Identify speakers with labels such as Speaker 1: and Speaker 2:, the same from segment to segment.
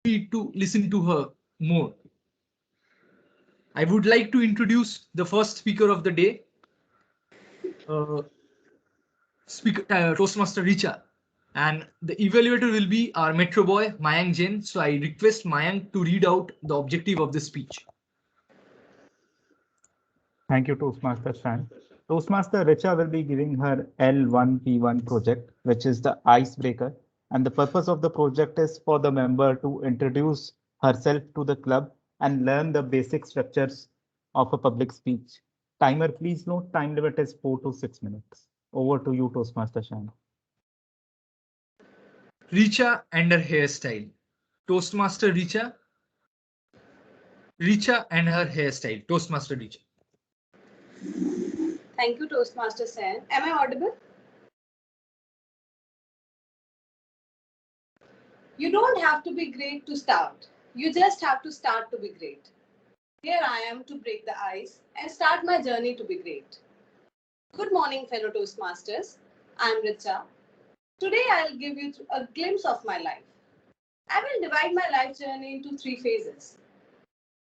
Speaker 1: need to listen to her more. I would like to introduce the first speaker of the day, uh, Toastmaster Richa. And the evaluator will be our Metro boy, Mayank Jain. So I request Mayank to read out the objective of the speech.
Speaker 2: Thank you, Toastmaster Shan. Toastmaster Richa will be giving her L1P1 project, which is the icebreaker. And the purpose of the project is for the member to introduce herself to the club and learn the basic structures of a public speech. Timer, please note, time limit is 4 to 6 minutes. Over to you, Toastmaster Shan.
Speaker 1: Richa and her hairstyle. Toastmaster Richa. Richa and her hairstyle. Toastmaster Richa.
Speaker 3: Thank you, Toastmaster Sen. Am I audible? You don't have to be great to start. You just have to start to be great. Here I am to break the ice and start my journey to be great. Good morning, fellow Toastmasters. I'm Richa. Today I'll give you a glimpse of my life. I will divide my life journey into three phases: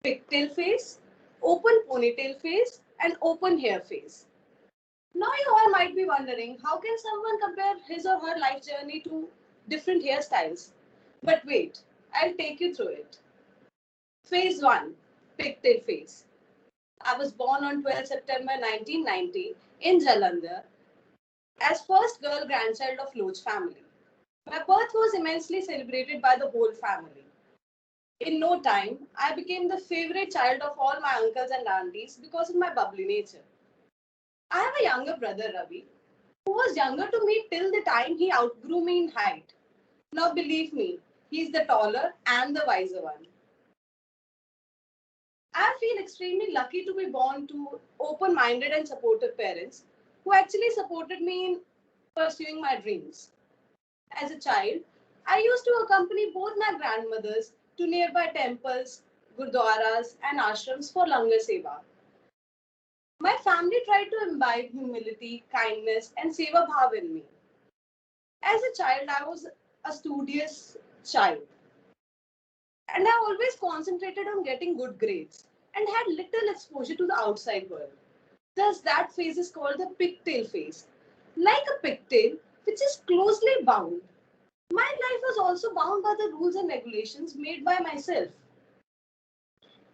Speaker 3: pigtail phase, open ponytail phase, and open hair phase. Now you all might be wondering, how can someone compare his or her life journey to different hairstyles? But wait, I'll take you through it. Phase 1, pigtail phase. I was born on 12 September 1990 in Jalandhar as first girl grandchild of Loch family. My birth was immensely celebrated by the whole family. In no time, I became the favorite child of all my uncles and aunties because of my bubbly nature. I have a younger brother, Ravi, who was younger to me till the time he outgrew me in height. Now, believe me, he's the taller and the wiser one. I feel extremely lucky to be born to open minded and supportive parents who actually supported me in pursuing my dreams. As a child, I used to accompany both my grandmothers to nearby temples, gurdwaras, and ashrams for langar seva. My family tried to imbibe humility, kindness, and seva bhav in me. As a child, I was a studious child, and I always concentrated on getting good grades and had little exposure to the outside world. Thus, that phase is called the pigtail phase. Like a pigtail, which is closely bound, my life was also bound by the rules and regulations made by myself.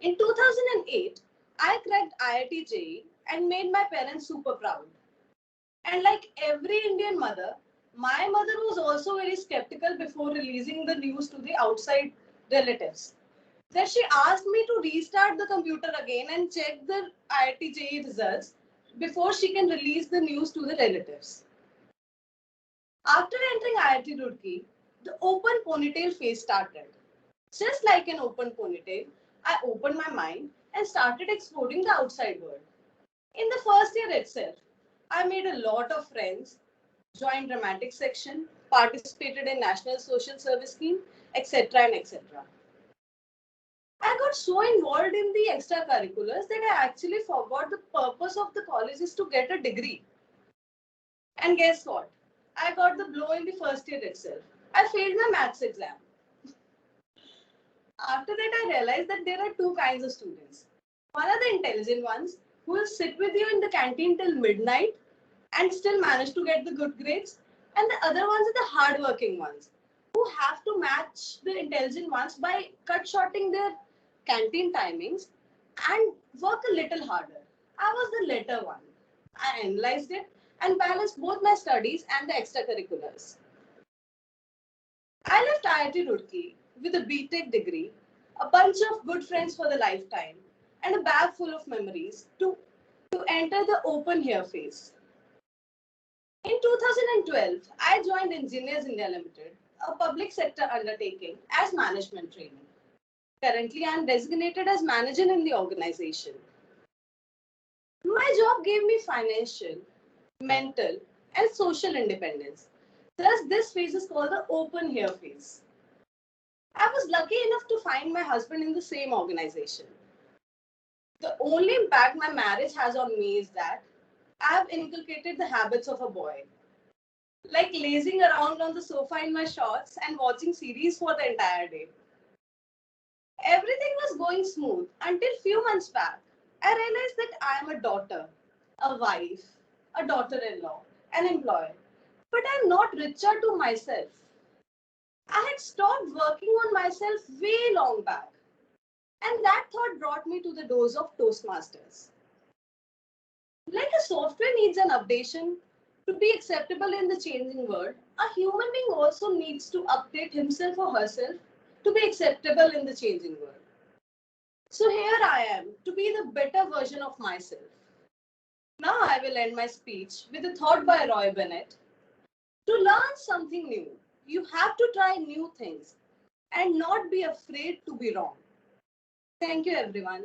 Speaker 3: In 2008, I cracked IIT JEE and made my parents super proud. And like every Indian mother, my mother was also very skeptical before releasing the news to the outside relatives. Then she asked me to restart the computer again and check the IIT JEE results before she can release the news to the relatives. After entering IIT Roorkee, the open ponytail phase started. Just like an open ponytail, I opened my mind and started exploring the outside world. In the first year itself, I made a lot of friends, joined dramatic section, participated in National Social Service Scheme, etc. and etc. I got so involved in the extracurriculars that I actually forgot the purpose of the college is to get a degree. And guess what? I got the blow in the first year itself. I failed my maths exam. After that, I realized that there are two kinds of students. One are the intelligent ones who will sit with you in the canteen till midnight and still manage to get the good grades. And the other ones are the hardworking ones who have to match the intelligent ones by cut shorting their canteen timings and work a little harder. I was the latter one. I analyzed it and balanced both my studies and the extracurriculars. I left IIT Roorkee with a BTech degree, a bunch of good friends for the lifetime, and a bag full of memories to enter the open hair phase. In 2012, I joined Engineers India Limited, a public sector undertaking, as management trainee. Currently, I am designated as manager in the organization. My job gave me financial, mental, and social independence. Thus, this phase is called the open hair phase. I was lucky enough to find my husband in the same organization. The only impact my marriage has on me is that I have inculcated the habits of a boy, like lazing around on the sofa in my shorts and watching series for the entire day. Everything was going smooth until few months back. I realized that I am a daughter, a wife, a daughter-in-law, an employee, but I'm not richer to myself. I had stopped working on myself way long back, and that thought brought me to the doors of Toastmasters. Like a software needs an updation to be acceptable in the changing world, a human being also needs to update himself or herself to be acceptable in the changing world. So here I am to be the better version of myself. Now I will end my speech with a thought by Roy Bennett. To learn something new, you have to try new things and not be afraid to be wrong. Thank you, everyone.